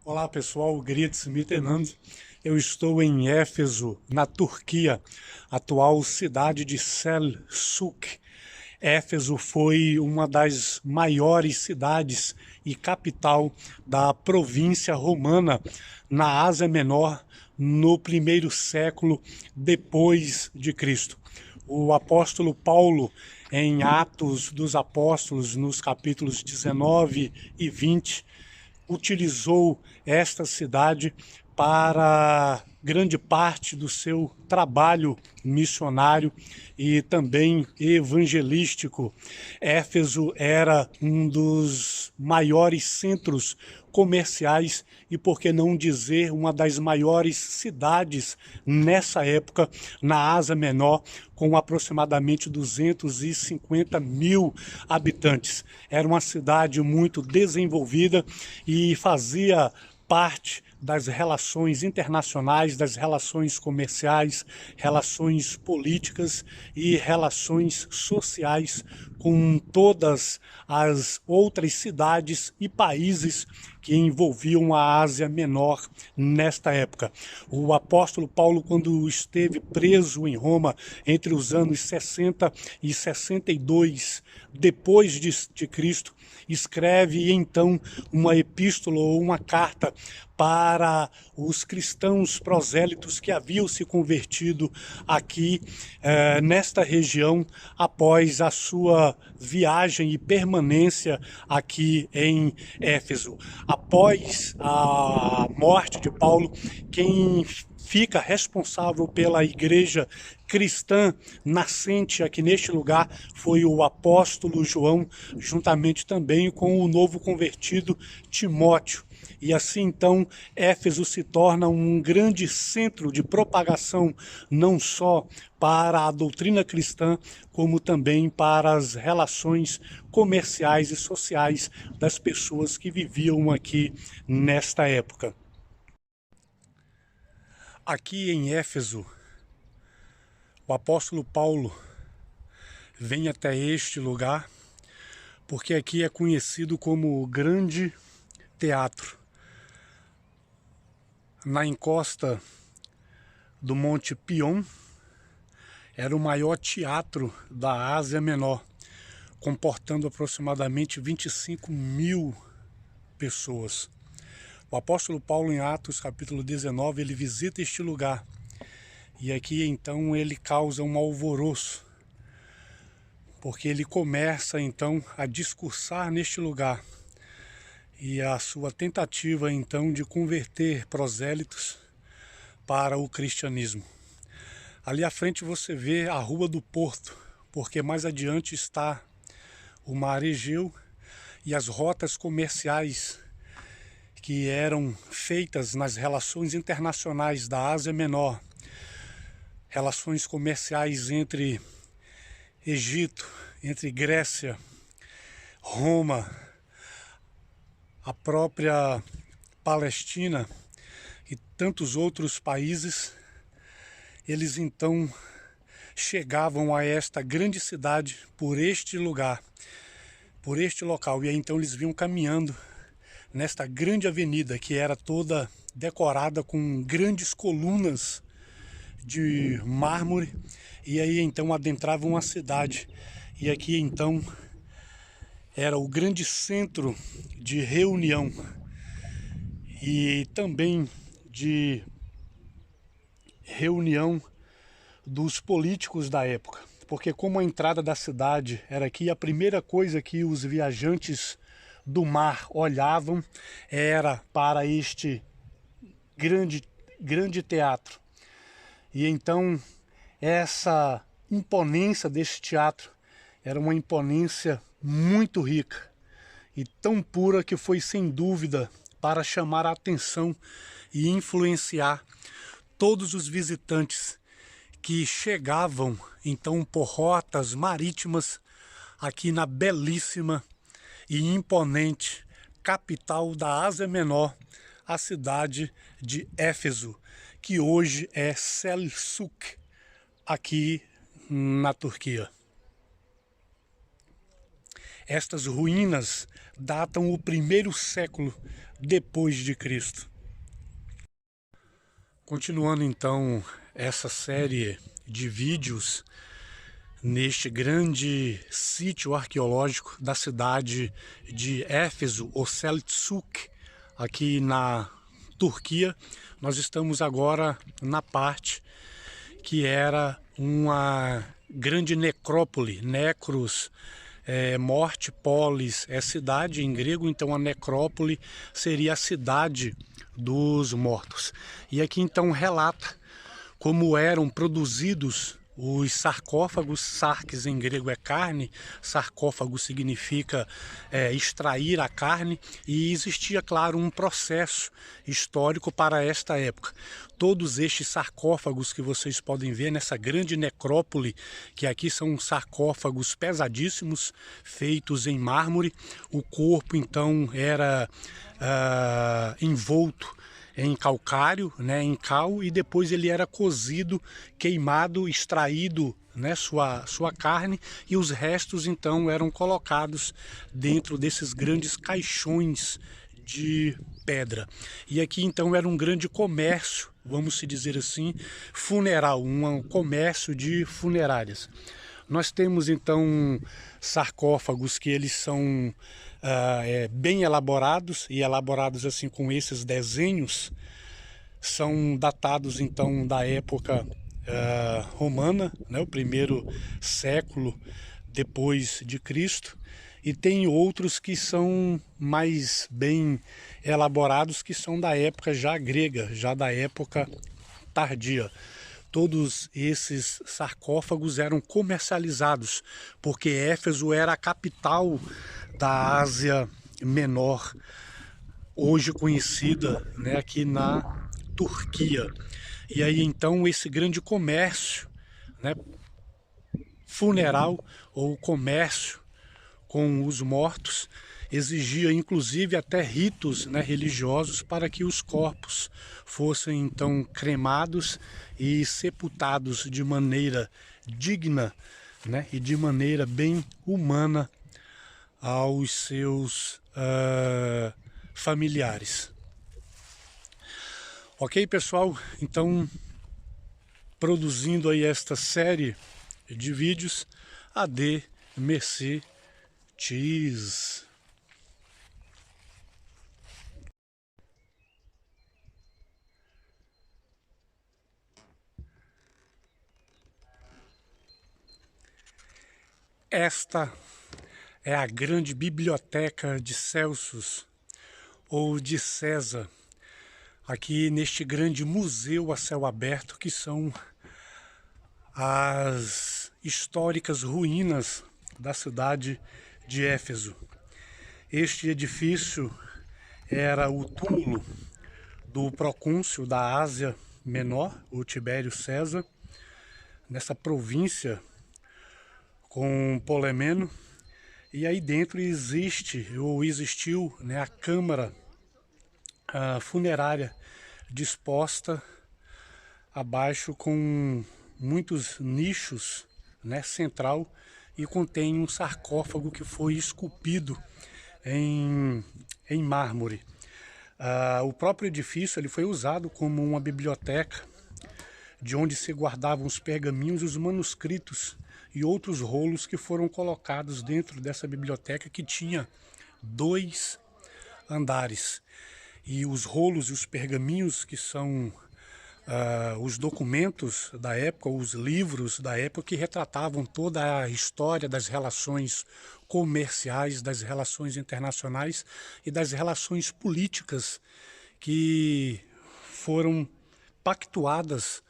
Olá pessoal, Grites Mitenand. Eu estou em Éfeso, na Turquia, atual cidade de Selçuk. Éfeso foi uma das maiores cidades e capital da província romana na Ásia Menor no primeiro século depois de Cristo. O apóstolo Paulo, em Atos dos Apóstolos, nos capítulos 19 e 20, utilizou esta cidade para grande parte do seu trabalho missionário e também evangelístico. Éfeso era um dos maiores centros comerciais e, por que não dizer, uma das maiores cidades nessa época na Ásia Menor, com aproximadamente 250 mil habitantes. Era uma cidade muito desenvolvida e fazia parte das relações internacionais, das relações comerciais, relações políticas e relações sociais com todas as outras cidades e países que envolviam a Ásia Menor nesta época. O apóstolo Paulo, quando esteve preso em Roma entre os anos 60 e 62 depois de Cristo, escreve então uma epístola ou uma carta para os cristãos prosélitos que haviam se convertido aqui nesta região após a sua viagem e permanência aqui em Éfeso. Após a morte de Paulo, quem fica responsável pela igreja cristã nascente aqui neste lugar foi o apóstolo João, juntamente também com o novo convertido Timóteo. E assim então Éfeso se torna um grande centro de propagação, não só para a doutrina cristã, como também para as relações comerciais e sociais das pessoas que viviam aqui nesta época. Aqui em Éfeso, o apóstolo Paulo vem até este lugar porque aqui é conhecido como o Grande Teatro. Na encosta do Monte Pion, era o maior teatro da Ásia Menor, comportando aproximadamente 25 mil pessoas. O apóstolo Paulo, em Atos capítulo 19, ele visita este lugar e aqui então ele causa um alvoroço, porque ele começa então a discursar neste lugar e a sua tentativa então de converter prosélitos para o cristianismo. Ali à frente você vê a Rua do Porto, porque mais adiante está o Mar Egeu e as rotas comerciais que eram feitas nas relações internacionais da Ásia Menor, relações comerciais entre Egito, entre Grécia, Roma, a própria Palestina e tantos outros países. Eles então chegavam a esta grande cidade por este lugar, por este local, e aí então eles vinham caminhando nesta grande avenida que era toda decorada com grandes colunas de mármore, e aí então adentravam a cidade. E aqui então era o grande centro de reunião e também de reunião dos políticos da época, porque como a entrada da cidade era aqui, a primeira coisa que os viajantes do mar olhavam era para este grande teatro. E então essa imponência deste teatro era uma imponência muito rica e tão pura que foi sem dúvida para chamar a atenção e influenciar todos os visitantes que chegavam então por rotas marítimas aqui na belíssima e imponente capital da Ásia Menor, a cidade de Éfeso, que hoje é Selçuk, aqui na Turquia. Estas ruínas datam o primeiro século depois de Cristo. Continuando então essa série de vídeos neste grande sítio arqueológico da cidade de Éfeso, ou Selçuk, aqui na Turquia, nós estamos agora na parte que era uma grande necrópole, necros, morte, polis é cidade em grego, então a necrópole seria a cidade dos mortos. E aqui então relata como eram produzidos os sarcófagos. Sarx em grego é carne, sarcófago significa extrair a carne, e existia, claro, um processo histórico para esta época. Todos estes sarcófagos que vocês podem ver nessa grande necrópole, que aqui são sarcófagos pesadíssimos, feitos em mármore. O corpo então era envolto em calcário, em cal, e depois ele era cozido, queimado, extraído, sua carne, e os restos então eram colocados dentro desses grandes caixões de pedra. E aqui então era um grande comércio, vamos se dizer assim, funeral, um comércio de funerárias. Nós temos então sarcófagos que eles são bem elaborados, e elaborados assim com esses desenhos. São datados então da época romana, o primeiro século depois de Cristo. E tem outros que são mais bem elaborados, que são da época já grega, já da época tardia. Todos esses sarcófagos eram comercializados, porque Éfeso era a capital da Ásia Menor, hoje conhecida aqui na Turquia. E aí então esse grande comércio funeral, ou comércio com os mortos, exigia inclusive até ritos religiosos para que os corpos fossem então cremados e sepultados de maneira digna e de maneira bem humana aos seus familiares. Ok, pessoal? Então, produzindo aí esta série de vídeos, AD, merci, cheese. Esta é a grande biblioteca de Celsus, ou de César, aqui neste grande museu a céu aberto, que são as históricas ruínas da cidade de Éfeso. Este edifício era o túmulo do procônsul da Ásia Menor, o Tibério César, nessa província com Polemeno. E aí dentro existiu a câmara funerária disposta abaixo com muitos nichos central, e contém um sarcófago que foi esculpido em mármore. O próprio edifício ele foi usado como uma biblioteca, de onde se guardavam os pergaminhos, os manuscritos e outros rolos que foram colocados dentro dessa biblioteca, que tinha 2 andares. E os rolos e os pergaminhos, que são os documentos da época, os livros da época, que retratavam toda a história das relações comerciais, das relações internacionais e das relações políticas que foram pactuadas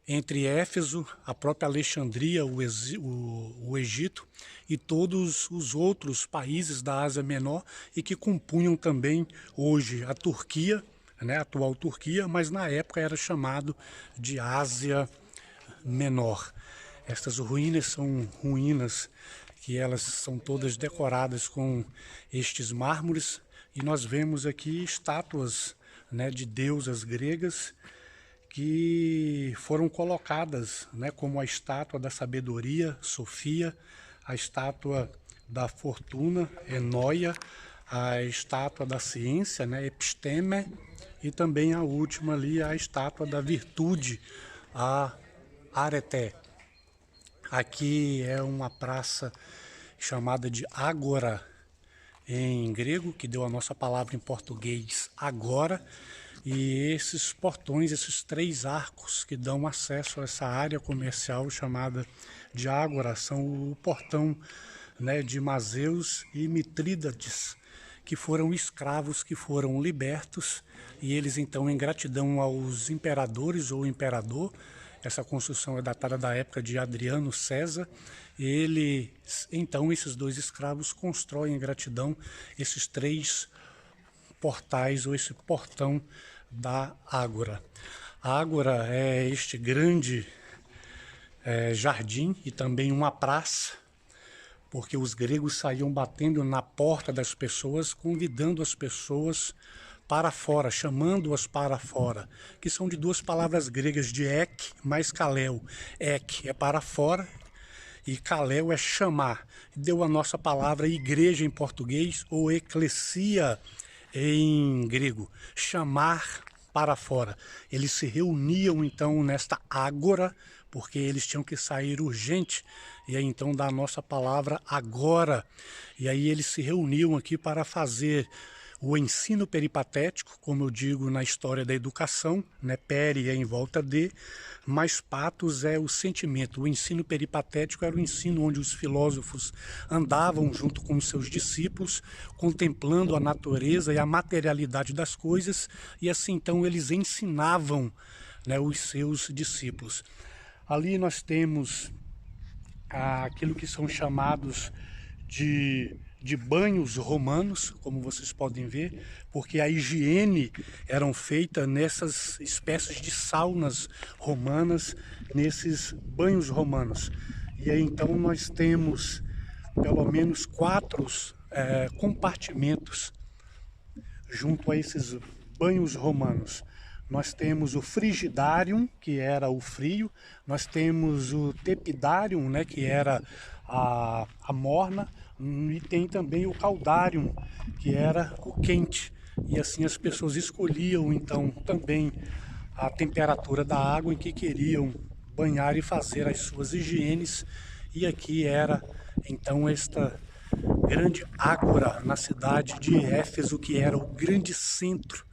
entre Éfeso, a própria Alexandria, o Egito e todos os outros países da Ásia Menor, e que compunham também hoje a Turquia, a atual Turquia, mas na época era chamado de Ásia Menor. Estas ruínas são ruínas que elas são todas decoradas com estes mármores, e nós vemos aqui estátuas de deusas gregas que foram colocadas como a estátua da sabedoria, Sofia, a estátua da fortuna, Enoia, a estátua da ciência, né, Episteme, e também a última ali, a estátua da virtude, a Areté. Aqui é uma praça chamada de Ágora em grego, que deu a nossa palavra em português agora, e esses portões, esses 3 arcos que dão acesso a essa área comercial chamada de Ágora, são o portão, né, de Mazeus e Mitrídates, que foram escravos que foram libertos, e eles então, em gratidão aos imperadores ou imperador, essa construção é datada da época de Adriano César, então esses 2 escravos constroem em gratidão esses 3 portais ou esse portão da Ágora. A Ágora é este grande jardim e também uma praça, porque os gregos saíam batendo na porta das pessoas, convidando as pessoas para fora, chamando-as para fora, que são de 2 palavras gregas, de ek mais kaleo. Ek é para fora e kaleo é chamar. Deu a nossa palavra igreja em português ou eclesia em grego, chamar para fora. Eles se reuniam então nesta ágora, porque eles tinham que sair urgente, e aí então dá a nossa palavra agora. E aí eles se reuniam aqui para fazer o ensino peripatético, como eu digo na história da educação, né? Peri é em volta de, mas patos é o sentimento. O ensino peripatético era o ensino onde os filósofos andavam junto com os seus discípulos, contemplando a natureza e a materialidade das coisas, e assim então eles ensinavam, né, os seus discípulos. Ali nós temos aquilo que são chamados de banhos romanos, como vocês podem ver, porque a higiene eram feita nessas espécies de saunas romanas, nesses banhos romanos. E aí então nós temos pelo menos 4 compartimentos junto a esses banhos romanos. Nós temos o frigidarium, que era o frio, nós temos o tepidarium, né, que era a morna, e tem também o caldarium, que era o quente. E assim as pessoas escolhiam então também a temperatura da água em que queriam banhar e fazer as suas higienes. E aqui era então esta grande ágora na cidade de Éfeso, que era o grande centro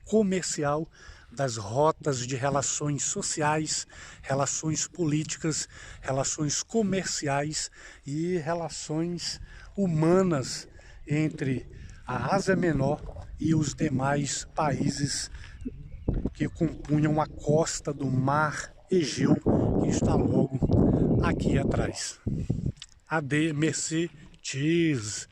comercial das rotas de relações sociais, relações políticas, relações comerciais e relações humanas entre a Ásia Menor e os demais países que compunham a costa do mar Egeu, que está logo aqui atrás. Ade, merci, cheese.